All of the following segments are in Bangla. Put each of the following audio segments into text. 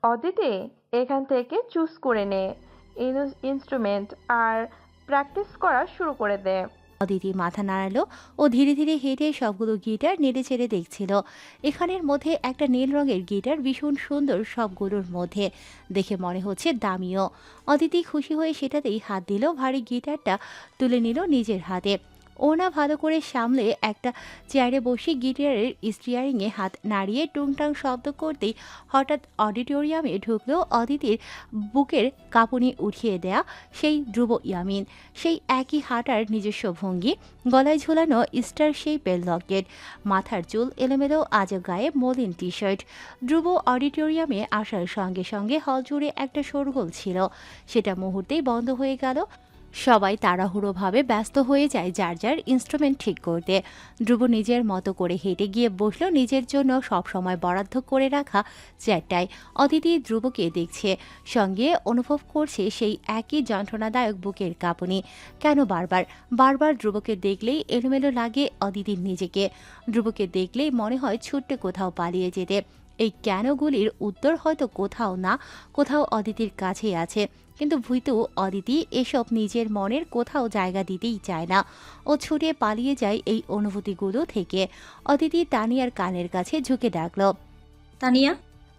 অদিতি, এখান থেকে চুজ করে নে ইনস্ট্রুমেন্ট আর প্র্যাকটিস করা শুরু করে দে। অদিতি মাথা নাড়ালো ও ধীরে ধীরে হেঁটে সবগুলো গিটার নেড়ে চেড়ে দেখছিল। এখানের মধ্যে একটা নীল রঙের গিটার ভীষণ সুন্দর সবগুলোর মধ্যে, দেখে মনে হচ্ছে দামিও। অদিতি খুশি হয়ে সেটাতেই হাত দিল, ভারী গিটারটা তুলে নিল নিজের হাতে। ওনা ভালো করে সামলে একটা চেয়ারে বসে গিটারের স্টিয়ারিংয়ে হাত নাড়িয়ে টুংটাং শব্দ করতেই হঠাৎ অডিটোরিয়ামে ঢুকলো অদিতির বুকের কাঁপুনি উঠিয়ে দেয়া সেই ধ্রুব ইয়ামিন। সেই একই হাঁটার নিজস্ব ভঙ্গি, গলায় ঝোলানো স্টার শেপের লকেট, মাথার চুল এলোমেলো, আজব গায়ে মলিন টি শার্ট। ধ্রুব অডিটোরিয়ামে আসার সঙ্গে সঙ্গে হল জুড়ে একটা শোরগোল ছিল, সেটা মুহূর্তেই বন্ধ হয়ে গেল। সবাই তাড়াহুড়োভাবে ব্যস্ত হয়ে যায় যার যার ইনস্ট্রুমেন্ট ঠিক করতে। ধ্রুব নিজের মতো করে হেঁটে গিয়ে বসলো নিজের জন্য সবসময় বরাদ্দ করে রাখা চেয়ারটায়। অদিতি ধ্রুবকে দেখছে, সঙ্গে অনুভব করছে সেই একই যন্ত্রণাদায়ক বুকের কাঁপুনি। কেন বারবার বারবার ধ্রুবকে দেখলেই এলোমেলো লাগে অদিতির নিজেকে। ধ্রুবকে দেখলেই মনে হয় ছুট্টে কোথাও পালিয়ে যেতে। এই কেনগুলির উত্তর হয়তো কোথাও না কোথাও অদিতির কাছেই আছে, কিন্তু ভীতু অদিতি এসব নিজের মনের কোথাও জায়গা দিতেই চায় না। ও ছুটে পালিয়ে যায় এই অনুভূতিগুলো থেকে। অদিতি তানিয়ার কানের কাছে ঝুঁকে ডাকল। তানিয়া।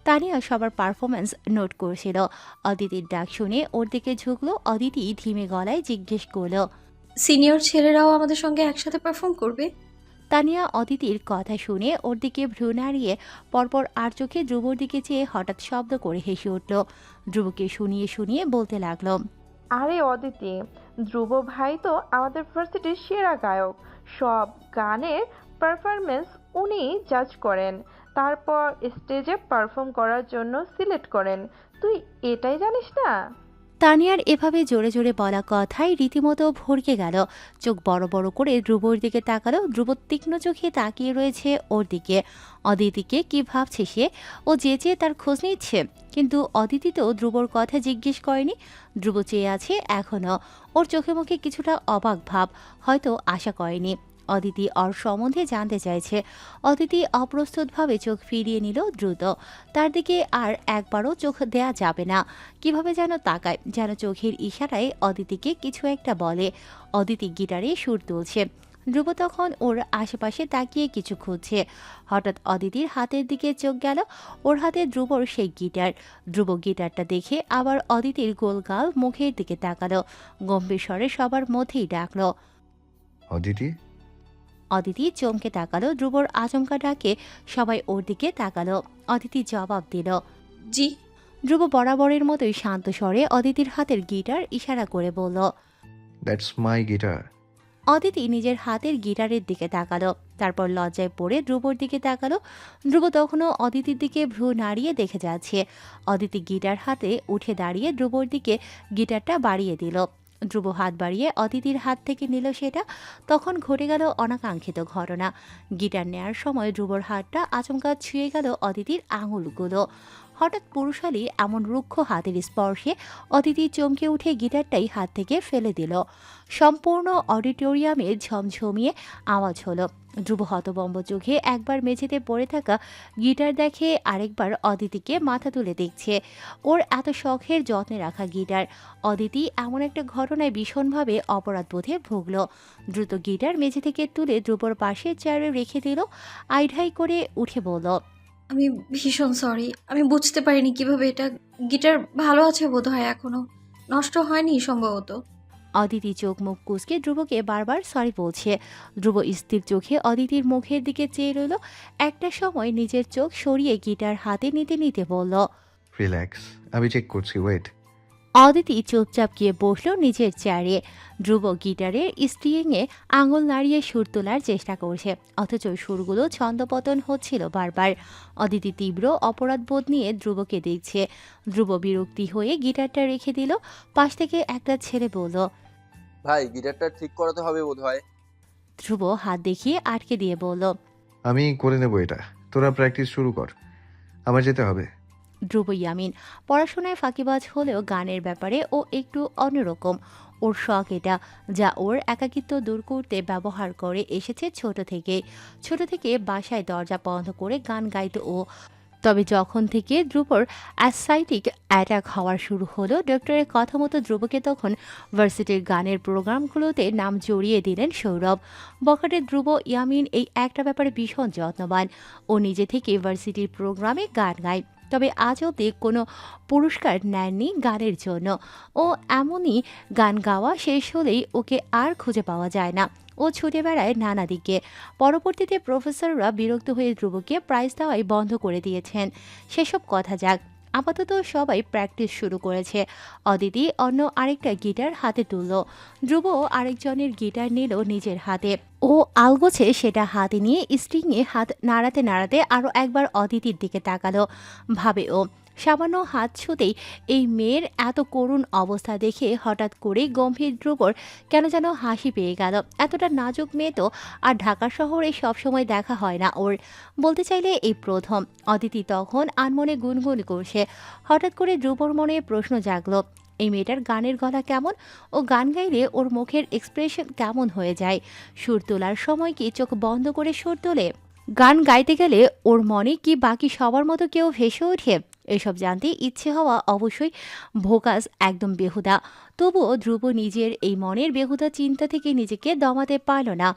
তানিয়া সবার পারফরমেন্স নোট করছিল। অদিতির ডাক শুনে ওর দিকে ঝুঁকলো। অদিতি ধীমে গলায় জিজ্ঞেস করলো, সিনিয়র ছেলেরাও আমাদের সঙ্গে একসাথে পারফর্ম করবে? তানিয়া অদিতির কথা শুনে ওর দিকে ভ্রু নাড়িয়ে পরপর আর চোখে ধ্রুবর দিকে চেয়ে হঠাৎ শব্দ করে হেসে উঠল। ধ্রুবকে শুনিয়ে শুনিয়ে বলতে লাগলো, আরে অদিতি, ধ্রুব ভাই তো আমাদের ভার্সিটির সেরা গায়ক। সব গানের পারফরমেন্স উনি জাজ করেন, তারপর স্টেজে পারফর্ম করার জন্য সিলেক্ট করেন। তুই এটাই জানিস না? তানিয়ার এভাবে জোরে জোরে বলা কথায় রীতিমতো ভড়কে গেল। চোখ বড় বড় করে ধ্রুবর দিকে তাকালো। ধ্রুব তীক্ষ্ণ চোখে তাকিয়ে রয়েছে ওর দিকে। অদিতিকে কি ভাবছে সে? ও চেয়ে তার খোঁজ নিচ্ছে, কিন্তু অদিতি তো ধ্রুবর কথা জিজ্ঞেস করেনি। ধ্রুব চেয়ে আছে এখনো। ওর চোখে মুখে কিছুটা অবাক ভাব, হয়তো আশা করেনি অদিতি ওর সম্বন্ধে জানতে চাইছে। অদিতি অপ্রস্তুতভাবে চোখ ফিরিয়ে নিল দ্রুত। তার দিকে আর একবারও চোখ দেয়া যাবে না। কিভাবে যেন তাকায়, যেন চোখের ইশারায় অদিতিকে কিছু একটা বলে। অদিতি গিটারে সুর তুলছে। ধ্রুব তখন ওর আশেপাশে তাকিয়ে কিছু খুঁজছে। হঠাৎ অদিতির হাতের দিকে চোখ গেল। ওর হাতে ধ্রুবর সেই গিটার। ধ্রুব গিটারটা দেখে আবার অদিতির গোলগাল মুখের দিকে তাকালো। গম্ভীর স্বরে সবার মধ্যেই ডাকলো, অদিতি। অদিতি চমকে তাকালো। ধ্রুবর আচমকা ডাকে সবাই ওর দিকে তাকালো। অদিতি জবাব দিল। জি। ধ্রুব বরাবরের মতোই শান্ত স্বরে অদিতির হাতের গিটার ইশারা করে বলল। That's my guitar. অদিতি নিজের হাতের গিটারের দিকে তাকালো, তারপর লজ্জায় পড়ে ধ্রুবর দিকে তাকালো। ধ্রুব তখনও অদিতির দিকে ভ্রু নাড়িয়ে দেখে যাচ্ছে। অদিতি গিটার হাতে উঠে দাঁড়িয়ে ধ্রুবর দিকে গিটারটা বাড়িয়ে দিল। ধ্রুব হাত বাড়িয়ে অদিতির হাত থেকে নিল সেটা। তখন ঘটে গেল অনাকাঙ্ক্ষিত ঘটনা। গিটার নেয়ার সময় ধ্রুবর হাতটা আচমকা ছুঁয়ে গেল অদিতির আঙুলগুলো। হঠাৎ পুরুষালী এমন রুক্ষ হাতের স্পর্শে অদিতি চমকে উঠে গিটারটাই হাত থেকে ফেলে দিল। সম্পূর্ণ অডিটোরিয়ামে ঝমঝমিয়ে আওয়াজ হলো। ধ্রুব হতবম্ব চোখে একবার মেঝেতে পড়ে থাকা গিটার দেখে, আরেকবার অদিতিকে মাথা তুলে দেখছে। ওর এত শখের যত্নে রাখা গিটার। অদিতি এমন একটা ঘটনায় ভীষণভাবে অপরাধবোধে ভুগল। দ্রুত গিটার মেঝে থেকে তুলে ধ্রুবর পাশে চেয়ারে রেখে দিল। আইঢাই করে উঠে বলল, আমি ভীষণ সরি, আমি বুঝতে পারিনি কিভাবে এটা। গিটার ভালো আছে বোধহয়, এখনো নষ্ট হয়নি সম্ভবত। অদিতি চোখ মুখ কুঁচকে ধ্রুবকে বারবার সরি বলছে। ধ্রুব স্থির চোখে অদিতির মুখের দিকে চেয়ে রইল। একটা সময় নিজের চোখ সরিয়ে গিটার হাতে নিতে নিতে বলল, রিল্যাক্স, আমি চেক করছি, ওয়েট। অদিতি চুপচাপ গিয়ে বসল নিজের চেয়ারে। ধ্রুব গিটারের স্ট্রিংয়ে আঙুল নাড়িয়ে সুর তোলার চেষ্টা করছে, অথচ সুরগুলো ছন্দপতন হচ্ছিল বারবার। অদিতি তীব্র অপরাধবোধ নিয়ে ধ্রুবকে দেখছে। ধ্রুব বিরক্তি হয়ে গিটারটা রেখে দিল। পাশ থেকে একটা ছেলে বলল, ভাই গিটারটা ঠিক করাতে হবে বোধহয়। ধ্রুব হাত দেখিয়ে আটকে দিয়ে বলল, আমি করে নেব এটা, তোরা প্র্যাকটিস শুরু কর, আমার যেতে হবে। ধ্রুব ইয়ামিন পড়াশোনায় ফাঁকিবাজ হলেও গানের ব্যাপারে ও একটু অন্যরকম। ওর শখ এটা, যা ওর একাকিত্ব দূর করতে ব্যবহার করে এসেছে ছোট থেকে। ছোট থেকে বাসায় দরজা বন্ধ করে গান গাইতো ও। তবে যখন থেকে ধ্রুবর অ্যাসাইটিক অ্যাটাক হওয়া শুরু হলো, ডক্টরের কথা মতো ধ্রুবকে তখন ভার্সিটির গানের প্রোগ্রামগুলোতে নাম জড়িয়ে দিলেন সৌরভ। বখাটের ধ্রুব ইয়ামিন এই একটা ব্যাপারে ভীষণ যত্নবান। ও নিজে থেকে ভার্সিটির প্রোগ্রামে গান গায়, তবে আজ অব্দি কোনো পুরস্কার নেননি গানের জন্য। ও এমনই গান গাওয়া শেষ হলেই ওকে আর খুঁজে পাওয়া যায় না। ও ছুটে বেড়ায় নানা দিকে। পরবর্তীতে প্রফেসররা বিরক্ত হয়ে ধ্রুবকে প্রাইজ দেওয়াই বন্ধ করে দিয়েছেন। সেসব কথা যাক, আপাতত সবাই প্র্যাকটিস শুরু করেছে। অদিতি অন্য আরেকটা গিটার হাতে তুলল। ধ্রুব আরেকজনের গিটার নিল নিজের হাতে। ও আলগোছে সেটা হাতে নিয়ে স্ট্রিংয়ে হাত নাড়াতে নাড়াতে আরও একবার অদিতির দিকে তাকালো। ভাবে ও, সামান্য হাত ছুঁতেই এই মেয়ের এত করুণ অবস্থা দেখে হঠাৎ করেই গম্ভীর ধ্রুবর কেন যেন হাসি পেয়ে গেল। এতটা নাজুক মেয়ে তো আর ঢাকা শহরে সবসময় দেখা হয় না ওর। বলতে চাইলে এই প্রথম। অদিতি তখন আনমনে গুনগুন করছে। হঠাৎ করে ধ্রুবর মনে প্রশ্ন জাগলো, এই মেয়েটার গানের গলা কেমন? ও গান গাইলে ওর মুখের এক্সপ্রেশন কেমন হয়ে যায়? সুর তোলার সময় কি চোখ বন্ধ করে সুর তোলে? গান গাইতে গেলে ওর মনে কি বাকি সবার মতো কেউ ভেসে ওঠে? এসব জানতে ইচ্ছে হওয়া অবশ্যই ভোকাস একদম বেহুদা। তবুও ধ্রুব নিজের এই মনের বেহুদা চিন্তা থেকে নিজেকে দমাতে পারল না।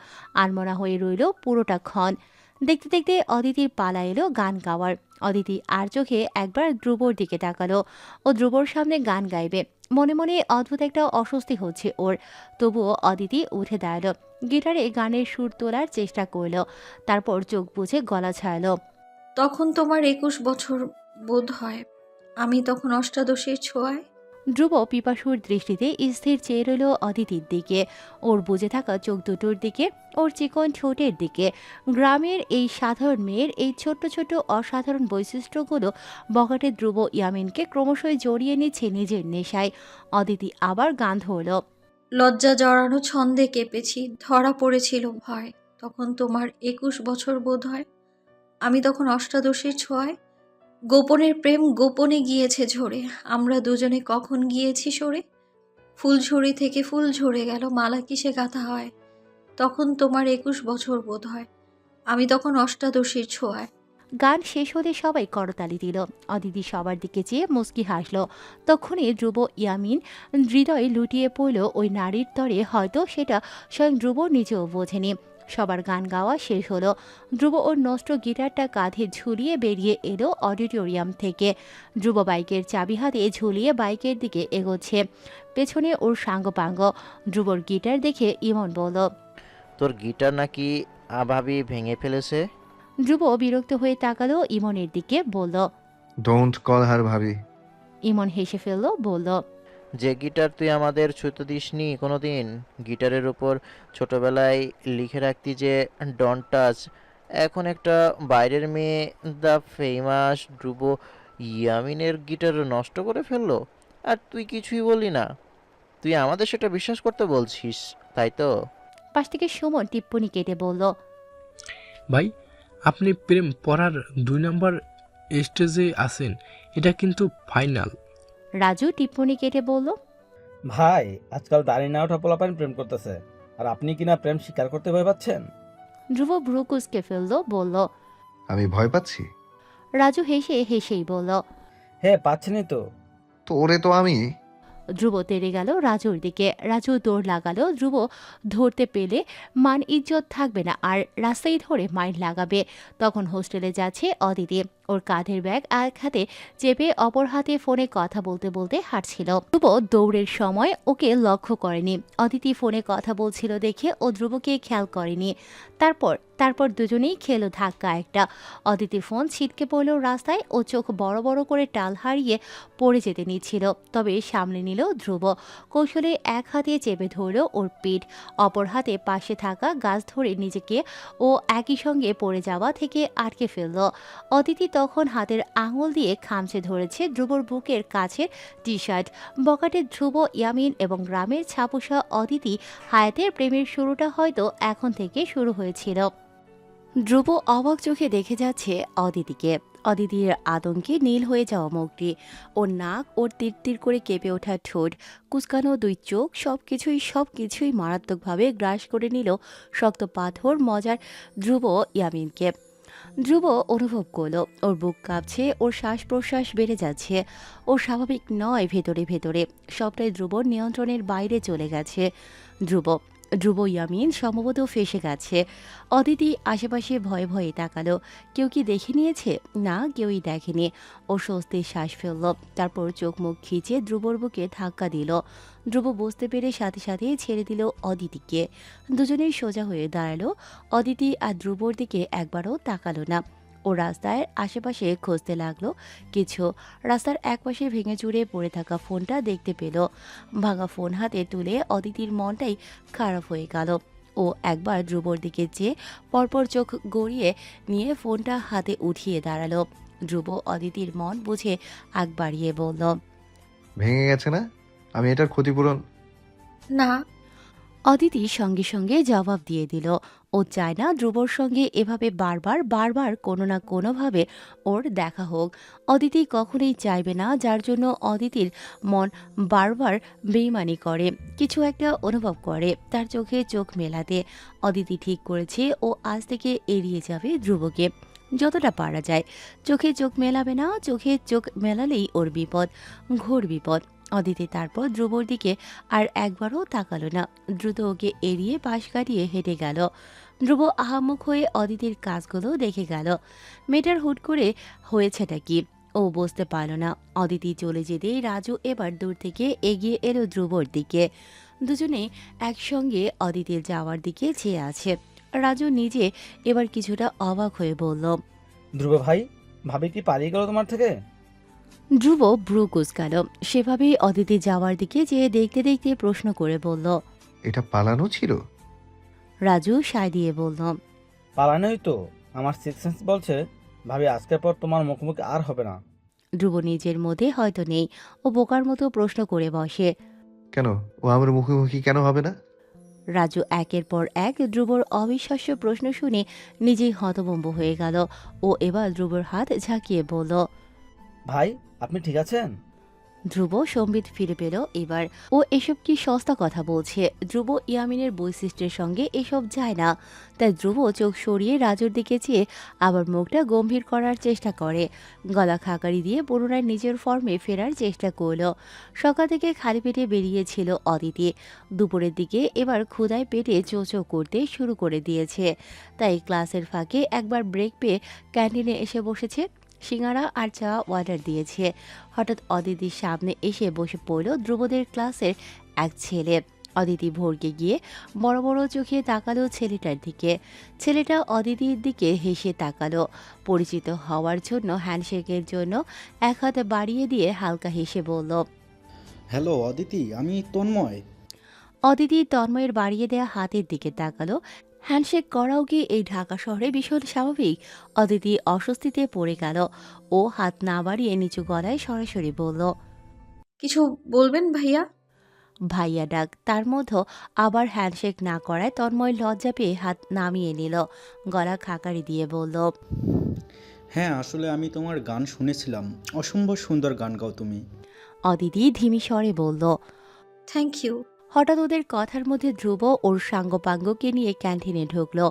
আনমনা হয়ে রইল পুরোটা ক্ষণ। দেখতে দেখতে অদিতির পালা এলো গান গাওয়ার। অদিতি আর চোখে একবার ধ্রুবর দিকে তাকালো। ও ধ্রুবর সামনে গান গাইবে। মনে মনে অদ্ভুত একটা অস্বস্তি হচ্ছে ওর। তবুও অদিতি উঠে দাঁড়ালো, গিটারে গানের সুর তোলার চেষ্টা করলো। তারপর চোখ বুজে গলা ছাড়লো। তখন তোমার 21 বছর বোধ হয়। আমি তখন অষ্টাদশীর ছোঁয়ায়। ধ্রুব পিপাসুর দৃষ্টিতে স্থির চেয়ে রইল অদিতির দিকে, ওর বুজে থাকা চোখ দুটোর দিকে, ওর চিকন ঠোঁটের দিকে। গ্রামের এই সাধারণ মেয়ের এই ছোট্ট ছোট্ট অসাধারণ বৈশিষ্ট্যগুলো বখাটে ধ্রুব ইয়ামিনকে ক্রমশই জড়িয়ে নিচ্ছে নিজের নেশায়। অদিতি আবার গান ধরল। লজ্জা জড়ানো ছন্দে কেঁপেছি, ধরা পড়েছিল ভয়। তখন তোমার 21 বছর বোধ হয়। আমি তখন অষ্টাদশীর ছোঁয়ায়। গোপনের প্রেম গোপনে গিয়েছে ঝরে। আমরা দুজনে কখন গিয়েছি সরে। ফুলঝুরি থেকে ফুল ঝরে গেল, মালা কিসে গাঁথা হয়। তখন তোমার 21 বছর বোধ হয়। আমি তখন অষ্টাদশীর ছোঁয়ায়। গান শেষ হলে সবাই করতালি দিল। অদিতি সবার দিকে চেয়ে মুচকি হাসল। তখনই ধ্রুব ইয়ামিন হৃদয়ে লুটিয়ে পড়ল ওই নারীর তরে, হয়তো সেটা স্বয়ং ধ্রুব নিজেও বোঝেনি। সবার গান গাওয়া শেষ হলো। ধ্রুব ওর নষ্ট গিটারটা কাঁধে ঝুলিয়ে বেরিয়ে এলো অডিটোরিয়াম থেকে। ধ্রুব বাইকের চাবি হাতে ঝুলিয়ে বাইকের দিকে এগোচ্ছে। পেছনে ওর সাঙ্গপাঙ্গ। ধ্রুবর গিটার দেখে ইমন বলল, তোর গিটার নাকি আভাবি ভেঙে ফেলেছে? ধ্রুব বিরক্ত হয়ে তাকালো ইমনের দিকে, বলল। ডোন্ট কল হার ভাবি। ইমন হেসে ফেলল, বলল, যে গিটার তুই আমাদের ছুঁতে দিসনি কোনোদিন, গিটারের উপর ছোটবেলায় লিখে রাখতি যে ডন্ট টাচ, এখন একটা বাইরের মেয়ে দ্য ফেমাস ধ্রুব ইয়ামিনের গিটার নষ্ট করে ফেললো, আর তুই কিছুই বললি না? তুই আমাদের সেটা বিশ্বাস করতে বলছিস, তাই তো? পাশ থেকে সুমন টিপ্পনি কেটে বলল, ভাই, আপনি প্রেম পড়ার 2 নম্বর স্টেজে আছেন, এটা কিন্তু ফাইনাল। রাজু টিপ্পনি কেটে বলল, ভাই, আজকাল দাড়ি না ওঠা পোলাপান প্রেম করতেছে, আর আপনি কিনা প্রেম স্বীকার করতে ভয় পাচ্ছেন? ধ্রুব ভ্রু কুঁচকে ফেলল, বলল। আমি ভয় পাচ্ছি? রাজু হেসেই বলল। হ্যাঁ, পাচ্ছেনই তো। তো ওরে তো আমি। ধ্রুব তেড়ে গেল রাজুর দিকে। রাজু দৌড় লাগালো। ধ্রুব ধরতে পেলে মান ইজ্জত থাকবে না, আর রাস্তায় ধরে মাইন লাগাবে। তখন হোস্টেলে যাচ্ছে অদিতি। ওর কাঁধের ব্যাগ এক হাতে চেপে অপর হাতে ফোনে কথা বলতে বলতে হাঁটছিল। ধ্রুব দৌড়ের সময় ওকে লক্ষ্য করেনি। অদিতি ফোনে কথা বলছিল দেখে ও ধ্রুবকে খেয়াল করেনি। তারপর দুজনেই খেলো ধাক্কা একটা। অদিতির ফোন ছিটকে পড়ল রাস্তায়। ও চোখ বড় বড় করে টাল হারিয়ে পড়ে যেতে নিচ্ছিল, তবে সামলে নিল ধ্রুব। কৌশলে এক হাতে চেপে ধরল ওর পিঠ, অপর হাতে পাশে থাকা গাছ ধরে নিজেকে ও একই সঙ্গে পড়ে যাওয়া থেকে আটকে ফেলল। অদিতি তখন হাতের আঙুল দিয়ে খামচে ধরেছে ধ্রুবর বুকের কাছের টি শার্ট। বকাটে ধ্রুব ইয়ামিন এবং গ্রামের ছাপুষা অদিতি হায়াতের প্রেমের শুরুটা হয়তো এখন থেকে শুরু হয়েছিল। ধ্রুব অবাক চোখে দেখে যাচ্ছে অদিতিকে। অদিতির আতঙ্কে নীল হয়ে যাওয়া মুখটি, ওর নাক, ওর তীর করে কেঁপে ওঠা ঠোঁট, কুচকানো 2 চোখ, সবকিছুই মারাত্মকভাবে গ্রাস করে নিল শক্ত পাথর মজার ধ্রুব ইয়ামিনকে। ধ্রুব অনুভব করলো ওর বুক কাঁপছে, ওর শ্বাস প্রশ্বাস বেড়ে যাচ্ছে। ও স্বাভাবিক নয়, ভেতরে ভেতরে সবটাই ধ্রুবর নিয়ন্ত্রণের বাইরে চলে গেছে। ধ্রুব ধ্রুব ইয়ামিন সম্ভবত ফেঁসে গেছে। অদিতি আশেপাশে ভয়ে ভয়ে তাকালো। কেউ কি দেখে নিয়েছে? না, কেউই দেখেনি। ও স্বস্তির শ্বাস ফেলল, তারপর চোখ মুখ খিচে ধ্রুবর বুকে ধাক্কা দিল। ধ্রুব বুঝতে পেরে সাথে সাথে ছেড়ে দিল অদিতিকে। দুজনেই সোজা হয়ে দাঁড়ালো। অদিতি আর ধ্রুবর দিকে একবারও তাকালো না। ও রাস্তায় আশেপাশে খুঁজতে লাগলো কিছু। রাস্তার একপাশে ভেঙে চুরে পড়ে থাকা ফোনটা দেখতে পেল। ভাঙা ফোন হাতে তুলে অদিতির মনটাই খারাপ হয়ে গেল। ও একবার ধ্রুবর দিকে চেয়ে পরপর চোখ গড়িয়ে নিয়ে ফোনটা হাতে উঠিয়ে দাঁড়ালো। ধ্রুব অদিতির মন বুঝে আগ বাড়িয়ে বলল, ভেঙে গেছে না? আমি এটার ক্ষতিপূরণ। না। অদিতি সঙ্গে সঙ্গে জবাব দিয়ে দিল। ও চায় না ধ্রুবর সঙ্গে এভাবে বারবার বারবার কোনো না কোনোভাবে ওর দেখা হোক। অদিতি কখনোই চাইবে না যার জন্য অদিতির মন বারবার বেইমানি করে, কিছু একটা অনুভব করে তার চোখে চোখ মেলাতে। অদিতি ঠিক করেছে ও আজ থেকে এড়িয়ে যাবে ধ্রুবকে যতটা পারা যায়। চোখে চোখ মেলাবে না, চোখে চোখ মেলালেই ওর বিপদ, ঘোর বিপদ। অদিতি তারপর ধ্রুবর দিকে আর একবারও তাকালো না, দ্রুত ওকে এড়িয়ে পাশ কাটিয়ে হেঁটে গেল। ধ্রুব আহাম্মক হয়ে অদিতির কাজগুলো দেখে গেল। মেয়েটার হুট করে হয়েছেটা কি ও বুঝতে পারল না। অদিতি চলে যেতেই রাজু এবার দূর থেকে এগিয়ে এলো ধ্রুবর দিকে। দুজনে একসঙ্গে অদিতির যাওয়ার দিকে চেয়ে আছে। রাজু নিজে এবার কিছুটা অবাক হয়ে বলল, ধ্রুব ভাই, ভাবি কি পালিয়ে গেল তোমার থেকে? ধ্রুব ব্রু কুঁচকাল। সেভাবেই অদিতি যাওয়ার দিকে যেয়ে দেখতে দেখতে প্রশ্ন করে বলল। এটা পালানো ছিল? রাজু সায় দিয়ে বলল, পালানোই তো। আমার সিক্স সেন্স বলছে ভাবি আজকের পর তোমার মুখোমুখি আর হবে না। ধ্রুব নিজের মধ্যে হয়তো নেই, ও বোকার মতো প্রশ্ন করে বসে। কেন? ও আমার মুখোমুখি কেন হবে না? রাজু একের পর এক ধ্রুবর অবিশ্বাস্য প্রশ্ন শুনে নিজেই হতভম্ব হয়ে গেল। ও এবার ধ্রুবর হাত ঝাঁকিয়ে বলল। ভাই, আপনি ঠিক আছেন? ধ্রুব সম্বিত ফিরে পেল এবার। ও এসব কি সস্তা কথা বলছে? ধ্রুব ইয়ামিনের বৈশিষ্ট্যের সঙ্গে এসব যায় না। তাই ধ্রুব চোখ সরিয়ে রাজুর দিকে চেয়ে আবার মুখটা গম্ভীর করার চেষ্টা করে। গলা খাকারি দিয়ে পুনরায় নিজের ফর্মে ফেরার চেষ্টা করল। সকাল থেকে খালি পেটে বেরিয়েছিল অদিতি। দুপুরের দিকে এবার ক্ষুধায় পেটে চোচো করতে শুরু করে দিয়েছে। তাই ক্লাসের ফাঁকে একবার ব্রেক পেয়ে ক্যান্টিনে এসে বসেছে। সিঙ্গারা আর চা অর্ডার দিয়েছে। হঠাৎ অদিতির সামনে এসে বসে পড়ল ধ্রুবদের ক্লাসের এক ছেলে। অদিতি ভরকে গিয়ে বড় বড় চোখে তাকালো ছেলেটার দিকে। ছেলেটা অদিতির দিকে হেসে তাকালো। পরিচিত হওয়ার জন্য হ্যান্ডশেকের জন্য এক হাত বাড়িয়ে দিয়ে হালকা হেসে বলল, হ্যালো অদিতি, আমি তন্ময়। অদিতি তন্ময়ের বাড়িয়ে দেয়া হাতের দিকে তাকালো। হ্যান্ডশেক করাও কি এই ঢাকা শহরে ভীষণ স্বাভাবিক? অদিতি অস্বস্তিতে পড়ে গেল। ও হাত না বাড়িয়ে নিচু গলায় সরাসরি বলল, কিছু বলবেন ভাইয়া? ভাইয়া ডাক। তার মধ্যে আবার হ্যান্ডশেক না করায় তন্ময় লজ্জা পেয়ে হাত নামিয়ে নিল। গলা খাকারি দিয়ে বলল, হ্যাঁ, আসলে আমি তোমার গান শুনেছিলাম, অসম্ভব সুন্দর গান গাও তুমি। অদিতি ধিমি স্বরে বলল। Thank you. হঠাৎ ওদের কথার মধ্যে ধ্রুব ওর সাঙ্গপাঙ্গকে নিয়ে ক্যান্টিনে ঢুকলো।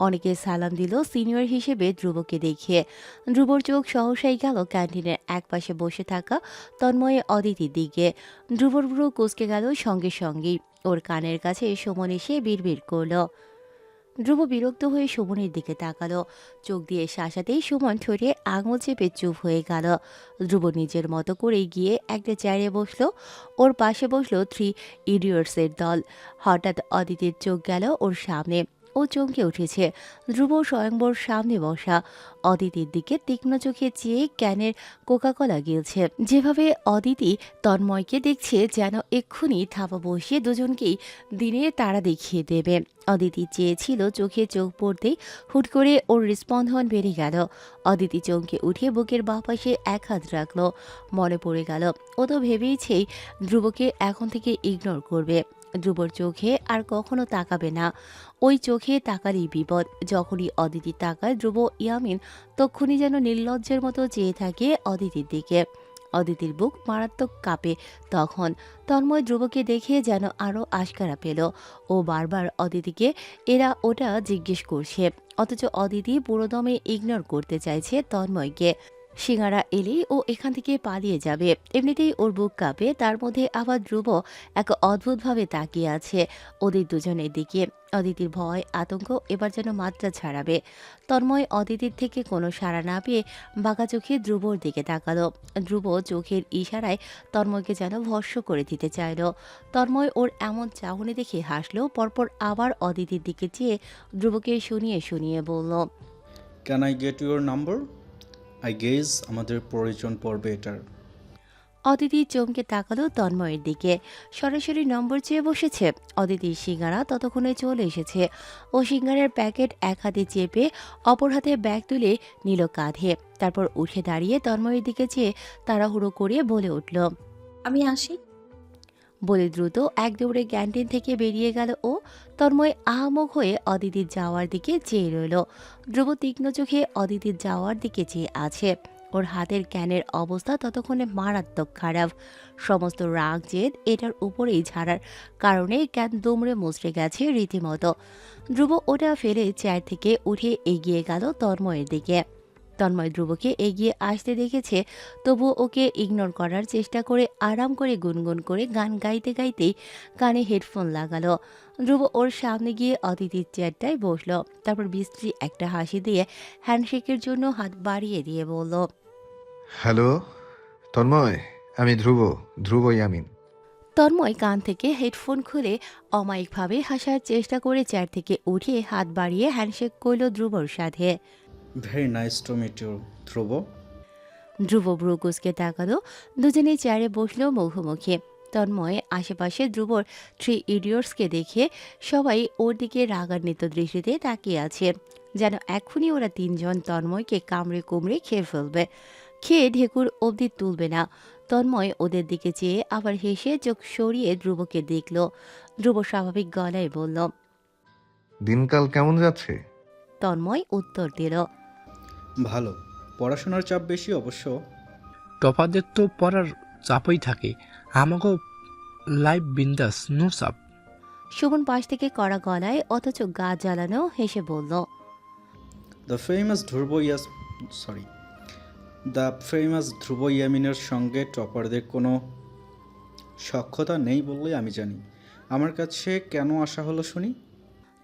অনেকে সালাম দিল সিনিয়র হিসেবে ধ্রুবকে দেখিয়ে। ধ্রুবর চোখ সহসাই গেল ক্যান্টিনের একপাশে বসে থাকা তন্ময়ে অদিতির দিকে। ধ্রুবর ব্রু কুঁচকে গেল সঙ্গে সঙ্গেই। ওর কানের কাছে সুমন এসে বিড়বিড় করলো। ধ্রুব বিরক্ত হয়ে সুমনের দিকে তাকালো। চোখ দিয়ে শাসাতেই সুমন ঠোঁটে আঙুল চেপে চুপ হয়ে গেল। ধ্রুব নিজের মতো করে গিয়ে একটা চেয়ারে বসলো। ওর পাশে বসলো 3 ইডিয়টসের দল। হঠাৎ অদিতির চোখ গেল ওর সামনে। ও চমকে উঠেছে। ধ্রুব স্বয়ংবর সামনে বসা অদিতির দিকে তীক্ষ্ণ চোখে চেয়ে ক্যানের কোকাকোলা গিলছে। যেভাবে অদিতি তন্ময়কে দেখছে যেন এক্ষুনি থাপা বসিয়ে দুজনকেই দিনের তারা দেখিয়ে দেবে। অদিতি চেয়েছিল চোখে চোখ পড়তেই হুট করে ওর হৃস্পন্দন বেড়ে গেল। অদিতি চমকে উঠে বুকের বাঁ পাশে এক হাত রাখলো। মনে পড়ে গেল ও তো ভেবেইছেই ধ্রুবকে এখন থেকে ইগনোর করবে। ধ্রুবর চোখে আর কখনো তাকাবে না। ওই চোখে তাকারই বিপদ। যখনই অদিতি তাকায় ধ্রুব ইয়ামিন তক্ষুনি যেন নির্লজ্জের মতো চেয়ে থাকে অদিতির দিকে। অদিতির বুক মারাত্মক কাঁপে তখন। তন্ময় ধ্রুবকে দেখে যেন আরও আশকারা পেল। ও বারবার অদিতিকে এরা ওটা জিজ্ঞেস করছে, অথচ অদিতি পুরোদমে ইগনোর করতে চাইছে তন্ময়কে। সিঙ্গারা এলেই ও এখান থেকে পালিয়ে যাবে, এমনিতেই ওর বুক কাঁপে, তার মধ্যে আবার ধ্রুব এক অদ্ভুতভাবে তাকিয়ে আছে ওদের দুজনের দিকে। অদিতির ভয় আতঙ্ক এবার যেন মাত্রা ছাড়াবে। তন্ময় অদিতির থেকে কোনো সাড়া না পেয়ে বাঁকা চোখে ধ্রুবর দিকে তাকালো। ধ্রুব চোখের ইশারায় তন্ময়কে যেন ভস্ম করে দিতে চাইল। তন্ময় ওর এমন চাহনি দেখে হাসলো, পরপর আবার অদিতির দিকে চেয়ে ধ্রুবকে শুনিয়ে শুনিয়ে বলল, can I get your number? I guess আমাদের প্রয়োজন পড়বে এটার। অদিতি চমকে তাকালো তন্ময়ের দিকে, সরাসরি নম্বর চেয়ে বসেছে। অদিতির সিঙ্গারা ততক্ষণে চলে এসেছে। ও সিঙ্গারের প্যাকেট এক হাতে চেপে অপর হাতে ব্যাগ তুলে নিল কাঁধে, তারপর উঠে দাঁড়িয়ে তন্ময়ের দিকে চেয়ে তাড়াহুড়ো করে বলে উঠল, আমি আসি। বলে দ্রুত এক দৌড়ে ক্যান্টিন থেকে বেরিয়ে গেল ও। তন্ময় আহামক হয়ে অদিতির যাওয়ার দিকে চেয়ে রইল। ধ্রুব তীক্ষ্ণ চোখে অদিতির যাওয়ার দিকে চেয়ে আছে। ওর হাতের ক্যানের অবস্থা ততক্ষণে মারাত্মক খারাপ। সমস্ত রাগ জেদ এটার উপরেই ঝাড়ার কারণে ক্যান দুমড়ে মুচড়ে গেছে রীতিমতো। ধ্রুব ওটা ফেলে চেয়ার থেকে উঠে এগিয়ে গেল তন্ময়ের দিকে। তন্ময় ধ্রুবকে এগিয়ে আসতে দেখেছে, তবু ওকে ইগনোর করার চেষ্টা করে আরাম করে গুনগুন করে গান গাইতে গাইতেই কানে হেডফোন লাগালো। ধ্রুব ওর সামনে গিয়ে অতিথির চেয়ারটায় বসলো, তারপর বিশ্রী একটা হাসি দিয়ে হ্যান্ডশেকের জন্য হাত বাড়িয়ে দিয়ে বলল, হ্যালো তন্ময়, আমি ধ্রুব ইয়ামিন। তন্ময় কান থেকে হেডফোন খুলে অমায়িকভাবে হাসার চেষ্টা করে চেয়ার থেকে উঠে হাত বাড়িয়ে হ্যান্ডশেক করল ধ্রুবর সাথে। Very nice to meet you Dhruv. Dhruv ব্রুকুসকে তাকালো, দুজনেই চেয়ারে বসলো মুখোমুখি। তন্ময় আশেপাশে ধ্রুবর 3 ইডিয়টসকে দেখে সবাই ওর দিকে রাগান্বিত দৃষ্টিতে তাকিয়ে আছে, যেন এক্ষুনি ওরা তিনজন তন্ময়কে কামড়ে কুমড়ে খেয়ে ফেলবে, খেয়ে ঢেকুর অবধি তুলবে না। তন্ময় ওদের দিকে চেয়ে আবার হেসে চোখ সরিয়ে ধ্রুবকে দেখল। ধ্রুব স্বাভাবিক গলায় বলল, দিনকাল কেমন যাচ্ছে? তন্ময় উত্তর দিল, ভালো, পড়াশোনার চাপ বেশি অবশ্য। টপারদের তো পড়ার চাপই থাকে, আমাকেও লাইফ বিন্দাস, নো চাপ। সুমন পাশ থেকে কড়া গলায় অথচ গা জ্বালানো হেসে বলল, দ্য ফেমাস ধ্রুব ইয়ামিনের সঙ্গে টপারদের কোনো সখ্যতা নেই বললেই আমি জানি। আমার কাছে কেন আসা হলো শুনি?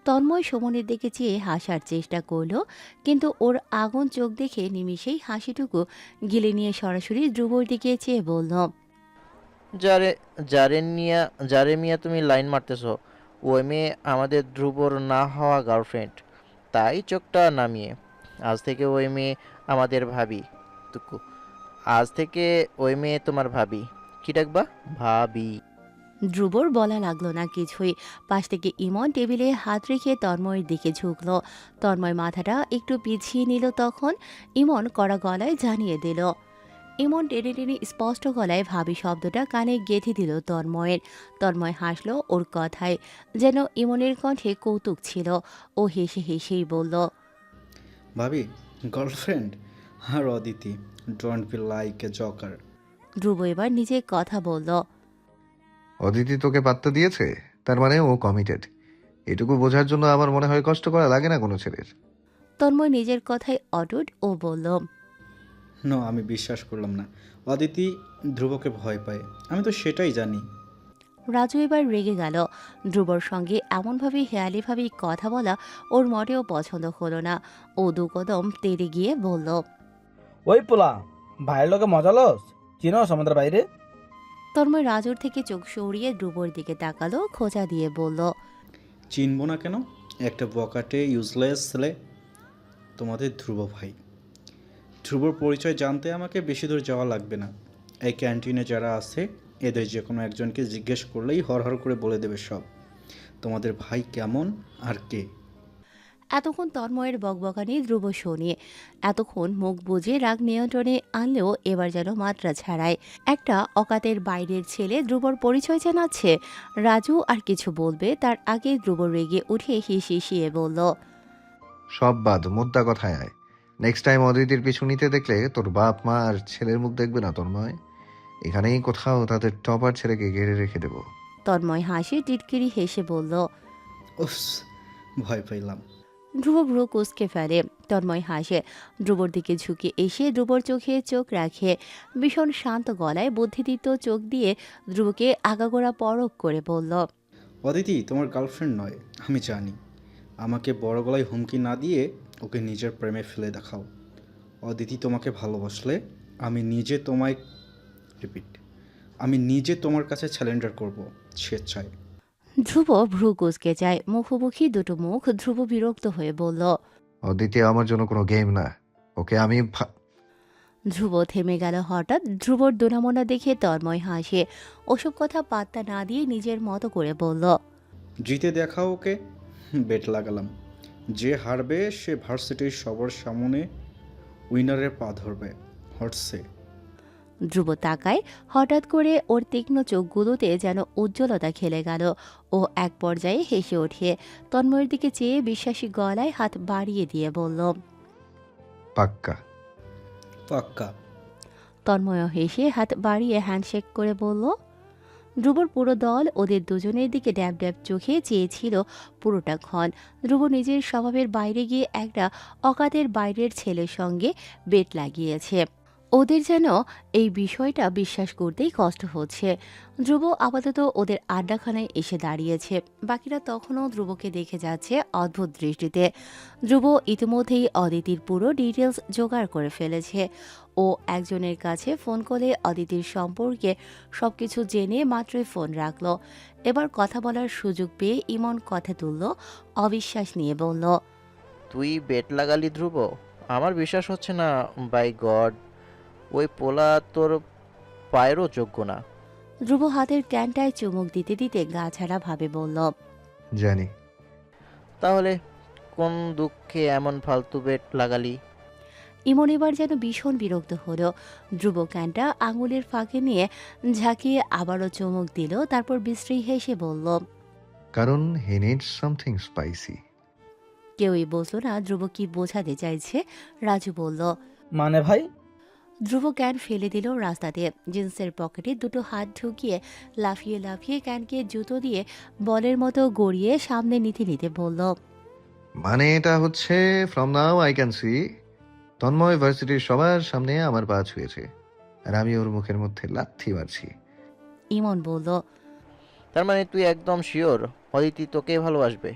তন্ময় সুমনের দিকে চেয়ে হাসার চেষ্টা করলো, কিন্তু ওর আগুন চোখ দেখে নিমিষেই হাসিটুকু গিলে নিয়ে সরাসরি ধ্রুবর দিকে চেয়ে বলল, যারে যারে মিয়া তুমি লাইন মারতেছ, ওই মেয়ে আমাদের ধ্রুবর না হওয়া গার্লফ্রেন্ড, তাই চোখটা নামিয়ে। আজ থেকে ওই মেয়ে আমাদের ভাবি। টুকু, আজ থেকে ওই মেয়ে তোমার ভাবি। কি ডাকবা? ভাবি। ধ্রুবর বলা লাগলো না কিছুই। পাশ থেকে ইমন টেবিলে হাত রেখে তন্ময়ের দিকে ঝুঁকলো। তন্ময় মাথাটা একটু পিছিয়ে নিল, তখন ইমন কড়া গলায় জানিয়ে দিল। ইমন টেনে টেনে স্পষ্ট গলায় ভাবি শব্দটা কানে গেঁথে দিল তন্ময়ের। তন্ময় হাসলো ওর কথায়, যেন ইমনের কণ্ঠে কৌতুক ছিল। ও হেসে হেসেই বলল, ভাবি গার্লফ্রেন্ড? আর Aditi, don't be like a joker. Dhruv এবার নিজে কথা বলল, অদিতি তোকে পাত্তা দিয়েছে, তার মানে ও কমিটেড। এটুকু বোঝার জন্য আমার মনে হয় কষ্ট করা লাগে না কোনো ছেলের। তন্ময় নিজের কথায় অটুট ও বলল, নো, আমি বিশ্বাস করলাম না। অদিতি ধ্রুবকে ভয় পায়, আমি তো সেটাই জানি। রাজু এবার রেগে গেল। ধ্রুবর সঙ্গে এমনভাবে হেয়ালিভাবে কথা বলা ওর মোটেও পছন্দ হলো না। ও দু কদম তেড়ে গিয়ে বলল, ওই পোলা, ভাইয়ের লোকে মজা লস, চিনো সমুদ্রের বাইরে? তন্ময় রাজুর থেকে চোখ সরিয়ে ধ্রুবর দিকে তাকালো, খোঁচা দিয়ে বলল, চিনবো না কেন? একটা বকাটে ইউজলেস ছেলে তোমাদের ধ্রুব ভাই। ধ্রুবর পরিচয় জানতে আমাকে বেশি দূর যাওয়া লাগবে না। এই ক্যান্টিনে যারা আছে এদের যে কোনো একজনকে জিজ্ঞেস করলেই হরহর করে বলে দেবে সব, তোমাদের ভাই কেমন আর কে। এতক্ষণ তন্ময়ের বকবকানি ধ্রুব শোনে। এতক্ষণ মুখ বুজে রাগ নিয়ন্ত্রণে আনলেও এবার যেন মাত্রা ছাড়ায়। একটা অকাতের বাইরের ছেলে ধ্রুবর পরিচয় জানাচ্ছে। রাজু আর কিছু বলবে তার আগে ধ্রুব রেগে উঠে হিসিয়ে বলল, সব বাদ, মুদ্রা কথায় আয়। নেক্সট টাইম অদিতির পিছু নিতে দেখলে তোর বাপ মা আর ছেলের মুখ দেখবে না তন্ময়। এখানেই কোথাও তাদের টপার ছেলেকে ঘিরে রেখে দেবো। তন্ময় হাসি টিটকিরি হেসে বলল। উফস, ভয় পাইলাম। ধ্রুব ভ্রু কুঁচকে ফেলে। তন্ময় হাসে, ধ্রুবর দিকে ঝুঁকে এসে ধ্রুবর চোখে চোখ রাখে। ভীষণ শান্ত গলায় বুদ্ধিদীপ্ত চোখ দিয়ে ধ্রুবকে আগাগোড়া পরখ করে বলল। অদিতি তোমার গার্লফ্রেন্ড নয়, আমি জানি। আমাকে বড় গলায় হুমকি না দিয়ে ওকে নিজের প্রেমে ফেলে দেখাও। অদিতি, তোমাকে ভালোবাসলে আমি নিজে তোমার কাছে স্যালেন্ডার করব স্বেচ্ছায়। ধ্রুব ভ্রু কুঁচকে যায়। মুখোমুখি দুটো মুখ। ধ্রুব বিরক্ত হয়ে বলল। অদিতি আমার জন্য কোনো গেম না, ওকে আমি ধ্রুব থেমে গেল হঠাৎ। ধ্রুবর দোনামোনা দেখে তন্ময় হাসে। ওসব কথা পাত্তা না দিয়ে নিজের মতো করে বলল। জিতে দেখাও ওকে। বেট লাগালাম, যে হারবে সে ভার্সিটির সবার সামনে উইনারের পা ধরবে। হটসে। ধ্রুব তাকায়। হঠাৎ করে ওর তীক্ষ্ণ চোখগুলোতে যেন উজ্জ্বলতা খেলে গেল। ও এক পর্যায়ে হেসে ওঠে। তন্ময়ের দিকে চেয়ে বিশ্বাসী গলায় হাত বাড়িয়ে দিয়ে বলল। পাক্কা। পাক্কা। তন্ময় হেসে হাত বাড়িয়ে হ্যান্ডশেক করে বলল। ধ্রুবর পুরো দল ওদের দুজনের দিকে ড্যাব ড্যাব চোখে চেয়েছিল পুরোটা ক্ষণ। ধ্রুব নিজের স্বভাবের বাইরে গিয়ে একটা অকাতের বাইরের ছেলের সঙ্গে বেট লাগিয়েছে। ওদের যেন এই বিষয়টা বিশ্বাস করতেই কষ্ট হচ্ছে। ধ্রুব আপাতত ওদের আড্ডাখানায় এসে দাঁড়িয়েছে। বাকিরা তখনও ধ্রুবকে দেখে যাচ্ছে অদ্ভুত দৃষ্টিতে। ধ্রুব ইতিমধ্যেই অদিতির পুরো ডিটেলস জোগাড় করে ফেলেছে। ও একজনের কাছে ফোন করে অদিতির সম্পর্কে সবকিছু জেনে মাত্রই ফোন রাখলো। এবার কথা বলার সুযোগ পেয়ে ইমন কথা তুলল, অবিশ্বাস নিয়ে বলল। তুই বেট লাগালি ধ্রুব? আমার বিশ্বাস হচ্ছে না। বাই গড, ওই পোলা তোর পায়েরও যোগ্য না। ধ্রুব হাতের ক্যানটায় চুমুক দিতে দিতে গা ছাড়া ভাবে বলল। জানি। তাহলে কোন দুঃখে এমন ফালতু বেট লাগালি? ইমন এবার যেন ভীষণ বিরক্ত হলো। ধ্রুব ক্যানটা আঙুলের ফাঁকে নিয়ে ঝাঁকিয়ে আবারও চুমুক দিল। তারপর বিশ্রী হেসে বলল। কারণ হি নিডস সামথিং স্পাইসি। কেউই বুঝল না ধ্রুব কি বোঝাতে চাইছে। রাজু বলল। মানে ভাই? ধ্রুব ক্যান ফেলে দিল রাস্তাতে। জিন্সের পকেটে দুটো হাত ঢুকিয়ে লাফিয়ে লাফিয়ে ক্যানকে জুতো দিয়ে বলের মতো গড়িয়ে সামনে নিতে নিতে বলল। মানে এটা হচ্ছে from now I can see Tanmoy ভার্সিটির সবার সামনে আমার পা ছুঁয়েছে, আর আমি ওর মুখের মধ্যে লাথি মারছি। ইমন বলল। তার মানে তুই একদম শিওর অদিতি তোকে ভালোবাসবে?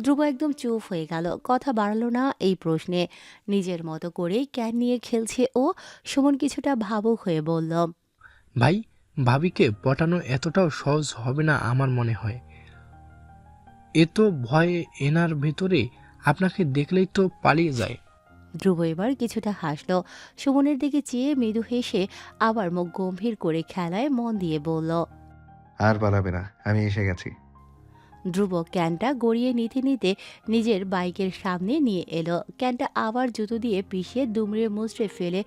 ধ্রুব একদম চুপ হয়ে গেল। কথা বাড়ালো না এই প্রশ্নে। নিজের মতো করে ক্যান নিয়ে খেলছে ও। সুমন কিছুটা ভাবুক হয়ে বলল। ভাই, ভাবিকে পটানো এতটাও সহজ হবে না আমার মনে হয়। এ তো ভয়ে এনার ভেতরে আপনাকে দেখলেই তো পালিয়ে যায়। ধ্রুব এবার কিছুটা হাসল। সুমনের দিকে চেয়ে মৃদু হেসে আবার মুখ গম্ভীর করে খেলায় মন দিয়ে বলল। আর পালাবে না, আমি এসে গেছি। ধ্রুব ক্যানটা গড়িয়ে নিতে নিতে নিজের বাইকের সামনে নিয়ে এলো। ক্যানটা আবার জুতো দিয়ে পিষে দুমড়ে মুচড়ে ফেলে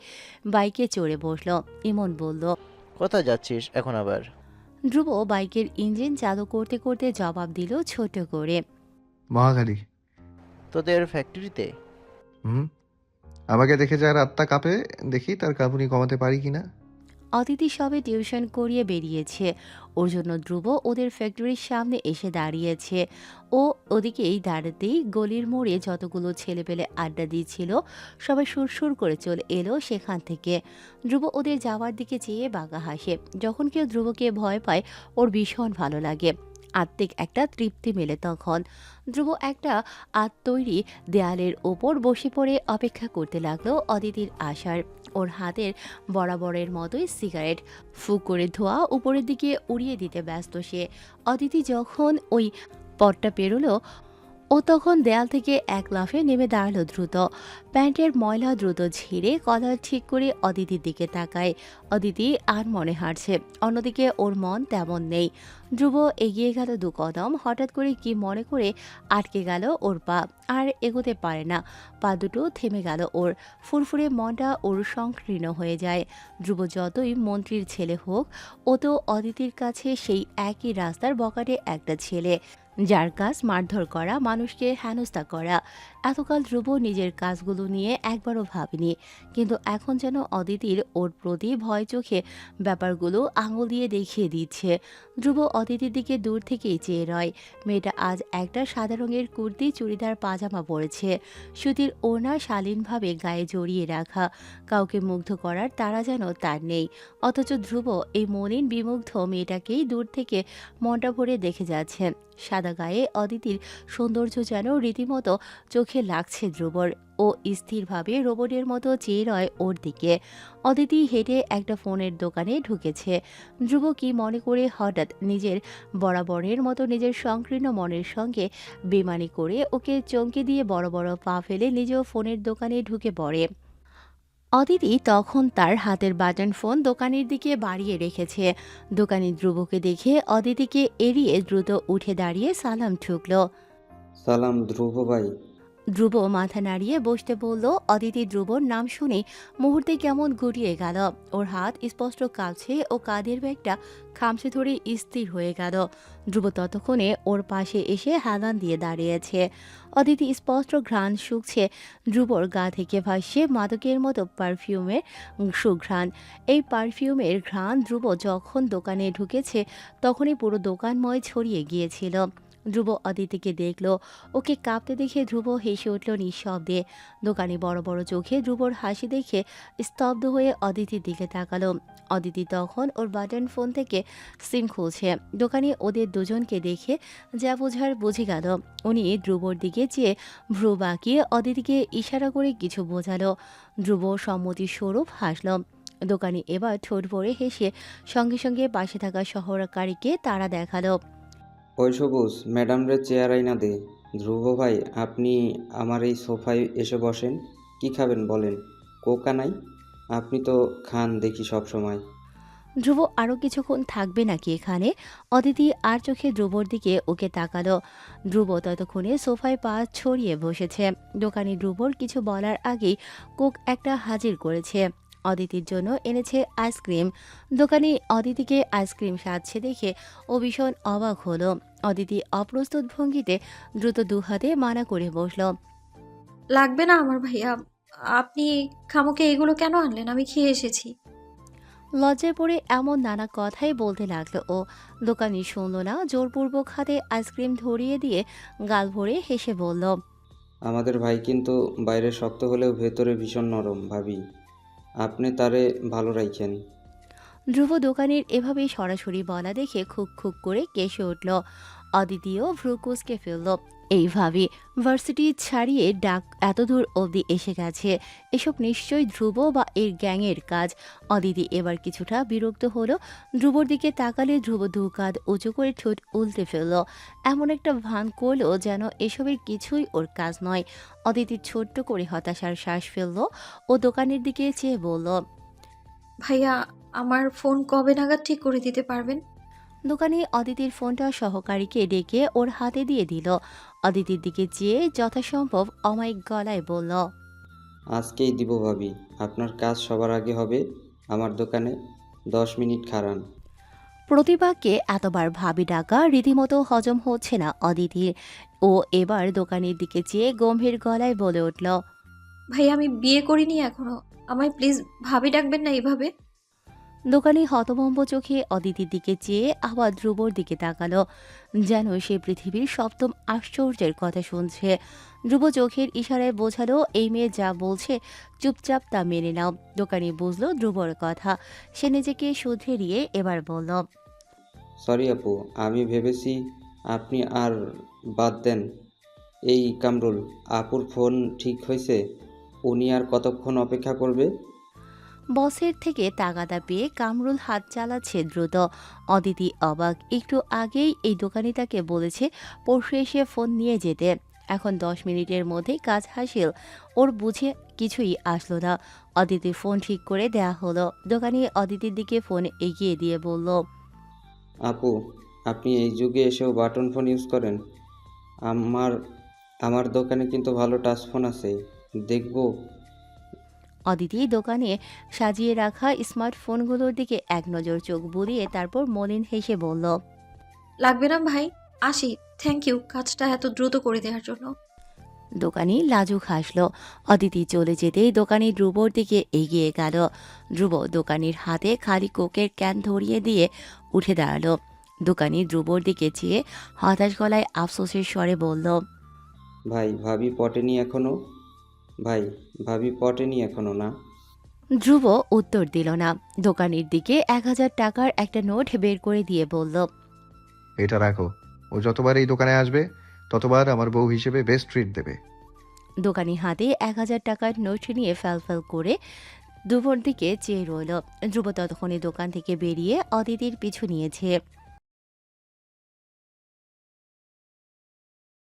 বাইকে চড়ে বসলো। ইমন বলল। কোথায় যাচ্ছিস এখন আবার? ধ্রুব বাইকের ইঞ্জিন চালু করতে করতে জবাব দিল ছোট করে। মহাখালী। তোদের ফ্যাক্টরিতে? হুম, আমাকে দেখে যার আত্মা কাঁপে, দেখি তার কাঁপুনি কমাতে পারি কিনা। অদিতি সবে টিউশন করিয়ে বেরিয়েছে। ওর জন্য ধ্রুব ওদের ফ্যাক্টরির সামনে এসে দাঁড়িয়েছে। ও ওদিকেই দাঁড়াতেই গলির মোড়ে যতগুলো ছেলেপেলে আড্ডা দিচ্ছিল সবাই সুরসুর করে চলে এলো সেখান থেকে। ধ্রুব ওদের যাওয়ার দিকে চেয়ে বাঁকা হাসে। যখন কেউ ধ্রুবকে ভয় পায় ওর ভীষণ ভালো লাগে। আত্মিক একটা তৃপ্তি মেলে তখন। ধ্রুব একটা তৈরি দেয়ালের ওপর বসে পড়ে অপেক্ষা করতে লাগলো অদিতির আসার। ওর হাতের বরাবরের মতোই সিগারেট ফু করে ধোয়া উপরের দিকে উড়িয়ে দিতে ব্যস্ত সে। অদিতি যখন ওই পথটা পেরোলো ও তখন দেয়াল থেকে এক লাফে নেমে দাঁড়ালো দ্রুত। প্যান্টের ময়লা দ্রুত ঝেড়ে কলার ঠিক করে অদিতির দিকে তাকায়। অদিতি আর মনে হাঁটছে, অন্যদিকে ওর মন তেমন নেই। ধ্রুব এগিয়ে গেল দু কদম। হঠাৎ করে কি মনে করে আটকে গেল ওর পা। আর এগোতে পারে না। পা দুটো থেমে গেল ওর। ফুরফুরে মনটা ওর সংকীর্ণ হয়ে যায়। ধ্রুব যতই মন্ত্রীর ছেলে হোক, ও তো অদিতির কাছে সেই একই রাস্তার বকাটে একটা ছেলে, যার কাজ মারধর করা, মানুষকে হেনস্থা করা। এতকাল ধ্রুব নিজের কাজগুলো নিয়ে একবারও ভাবেনি, কিন্তু এখন যেন অদিতির ওর প্রতি ভয় চোখে ব্যাপারগুলো আঙুল দিয়ে দেখিয়ে দিচ্ছে। ধ্রুব অদিতির দিকে দূর থেকেই চেয়ে রয়। মেয়েটা আজ একটা সাদা রঙের কুর্তি চুড়িদার পাজামা পরেছে, সুতির ওড়না শালীনভাবে গায়ে জড়িয়ে রাখা। কাউকে মুগ্ধ করার তাড়া যেন তার নেই, অথচ ধ্রুব এই মলিন বিমুগ্ধ মেয়েটাকেই দূর থেকে মনটা ভরে দেখে যাচ্ছে। সাদা গায়ে অদিতির সৌন্দর্য যেন রীতিমতো চোখে লাগছে ধ্রুবর। ও স্থিরভাবে রোবটের মতো চেয়ে রয় ওর দিকে। অদিতি হেঁটে একটা ফোনের দোকানে ঢুকেছে। ধ্রুব কি মনে করে হঠাৎ নিজের বরাবরের মতো নিজের সংকীর্ণ মনের সঙ্গে বেমানি করে ওকে চমকে দিয়ে বড় বড় পা ফেলে নিজেও ফোনের দোকানে ঢুকে পড়ে। অদিতি তখন তার হাতের বাটন ফোন দোকানের দিকে বাড়িয়ে রেখেছে। দোকানি ধ্রুবকে দেখে অদিতিকে এড়িয়ে দ্রুত উঠে দাঁড়িয়ে সালাম ঠুকল। সালাম ধ্রুব ভাই। ধ্রুব মাথা নাড়িয়ে বসতে বলল। অদিতি ধ্রুবর নাম শুনে মুহূর্তে কেমন গুটিয়ে গেল। ওর হাত স্পষ্ট কাঁপছে ও কাঁধের ব্যাগটা খামচে ধরে স্থির হয়ে গেল। ধ্রুব ততক্ষণে ওর পাশে এসে হেলান দিয়ে দাঁড়িয়েছে। অদিতি স্পষ্ট ঘ্রাণ শুকছে ধ্রুবর গা থেকে ভাসছে মাদকের মতো পারফিউমের সুঘ্রাণ। এই পারফিউমের ঘ্রাণ ধ্রুব যখন দোকানে ঢুকেছে তখনই পুরো দোকানময় ছড়িয়ে গিয়েছিল। ধ্রুব অদিতিকে দেখল। ওকে কাঁপতে দেখে ধ্রুব হেসে উঠল নিঃশব্দে। দোকানে বড় বড় চোখে ধ্রুবর হাসি দেখে স্তব্ধ হয়ে অদিতির দিকে তাকালো। অদিতি তখন ওর বাটন ফোন থেকে সিম খুলছে। দোকানে ওদের দুজনকে দেখে যা বোঝার বুঝে গেল। উনি ধ্রুবর দিকে চেয়ে ভ্রু বাঁকিয়ে অদিতিকে ইশারা করে কিছু বোঝালো। ধ্রুব সম্মতির স্বরূপ হাসল। দোকানি এবার ঠোঁট ভরে হেসে সঙ্গে সঙ্গে পাশে থাকা সহকারীকে তারা দেখালো। ওই সবুজ, ম্যাডামরে চেয়ার আইনা দে। ধ্রুব ভাই, আপনি আমার এই সোফায় এসে বসেন। কি খাবেন বলেন? কোকা নাই? আপনি তো খান দেখি সব সময়। ধ্রুব আরও কিছুক্ষণ থাকবে নাকি এখানে? অদিতি আর চোখে ধ্রুবর দিকে ওকে তাকালো। ধ্রুব ততক্ষণে সোফায় পা ছড়িয়ে বসেছে। দোকানি ধ্রুবর কিছু বলার আগেই কোক একটা হাজির করেছে। অদিতির জন্য এনেছে আইসক্রিম। দোকানি অদিতিকে আইসক্রিম সাজছে দেখে ও ভীষণ অবাক হলো। অদিতি অপ্রস্তুত ভঙ্গিতে দ্রুত দুহাতে মানা করে বসল। লাগবে না আমার ভাইয়া। আপনি খামোকে এগুলো কেন আনলেন? আমি খেয়ে এসেছি। লজ্জায় পড়ে এমন নানা কথাই বলতে লাগলো ও। দোকানি শুনল না, জোরপূর্বক হাতে আইসক্রিম ধরিয়ে দিয়ে গাল ভরে হেসে বলল। আমাদের ভাই কিন্তু বাইরে শক্ত হলেও ভেতরে ভীষণ নরম ভাবি। আপনি তারে ভালো রাইখেন। ধ্রুব দোকানের এভাবে সরাসরি বলা দেখে খুক খুক করে কেসে উঠল। অদিতিও ভ্রু কুঁচকে ফেলল। এইভাবে ভার্সিটি ছাড়িয়ে ডাক এতদূর অবধি এসে গেছে। এসব নিশ্চয়ই ধ্রুব বা এর গ্যাংয়ের কাজ। অদিতি এবার কিছুটা বিরক্ত হলো। ধ্রুবর দিকে তাকালে ধ্রুব দু কাঁধ উঁচু করে ঠোঁট উল্টে ফেলল। এমন একটা ভান করলো যেন এসবের কিছুই ওর কাজ নয়। অদিতি ছোট্ট করে হতাশার শ্বাস ফেলল ও দোকানের দিকে চেয়ে বলল। ভাইয়া, আমার ফোন কবে নাগাদ ঠিক করে দিতে পারবেন? দোকানে অদিতির ফোনটা সহকারীকে ডেকে ওর হাতে দিয়ে দিল। অদিতির দিকে চেয়ে যথাসম্ভব অমায়িক গলায় বলল। আজকেই দিব ভাবি। আপনার কাজ সবার আগে হবে। আমার দোকানে 10 মিনিট খাড়ান। প্রতিবাক্যে এতবার ভাবি ডাকা রীতিমতো হজম হচ্ছে না অদিতির। ও এবার দোকানের দিকে চেয়ে গম্ভীর গলায় বলে উঠল। ভাইয়া, আমি বিয়ে করিনি এখনো। আমায় প্লিজ ভাবি ডাকবেন না এভাবে। দোকানি হতভম্ব চোখে অদিতির দিকে চেয়ে আবার ধ্রুবর দিকে তাকালো, যেন সে পৃথিবীর সপ্তম আশ্চর্যের কথা শুনছে। ধ্রুব চোখের ইশারায় বোঝালো এই মেয়ে যা বলছে চুপচাপ তা মেনে নাও। দোকানি বুঝলো ধ্রুবর কথা। সে নিজেকে শুধরে দিয়ে এবার বলল। সরি আপু, আমি ভেবেছি আপনি আর বাদ দেন। এই কামরুল, আপুর ফোন ঠিক হয়েছে? উনি আর কতক্ষণ অপেক্ষা করবে? বসের থেকে তাগাদা পেয়ে কামরুল হাত চালাচ্ছে দ্রুত। অদিতি অবাক। একটু আগেই এই দোকানি তাকে বলেছে পরশু এসে ফোন নিয়ে যেতে। এখন 10 মিনিটের মধ্যেই কাজ হাসিল। ওর বুঝে কিছুই আসলো না। অদিতির ফোন ঠিক করে দেয়া হলো। দোকানি অদিতির দিকে ফোন এগিয়ে দিয়ে বলল। আপু, আপনি এই যুগে এসেও বাটন ফোন ইউজ করেন? আমার আমার দোকানে কিন্তু ভালো টাচ ফোন আছে, দেখবো? অদিতি দোকানে সাজিয়ে রাখা স্মার্টফোনগুলোর দিকে এক নজর চোখ বুলিয়ে তারপর মলিন হেসে বলল। লাগবে না ভাই, আসি। থ্যাংক ইউ কাজটা এত দ্রুত করে দেওয়ার জন্য। দোকানি লাজুক হাসলো। অদিতি চলে যেতেই দোকানি ধ্রুবর দিকে এগিয়ে গেল। ধ্রুব দোকানির হাতে খালি কোকের ক্যান ধরিয়ে দিয়ে উঠে দাঁড়ালো। দোকানি ধ্রুবর দিকে চেয়ে হতাশ গলায় আফসোসের স্বরে বলল, ভাই ভাবি পটেনি এখনো? ভাই ভাবি পটেনি এখনো না? ধ্রুব উত্তর দিল না। দোকানির দিকে 1000 টাকার একটা নোট বের করে দিয়ে বলল, এটা রাখো। ও যতবার এই দোকানে আসবে ততবার আমার বউ হিসেবে বেস্ট ট্রিট দেবে। দোকানি হাতে 1000 টাকার নোট নিয়ে ফ্যাল করে ধ্রুবর দিকে চেয়ে রইল। ধ্রুব ততক্ষণে দোকান থেকে বেরিয়ে অদিতির পিছু নিয়েছে।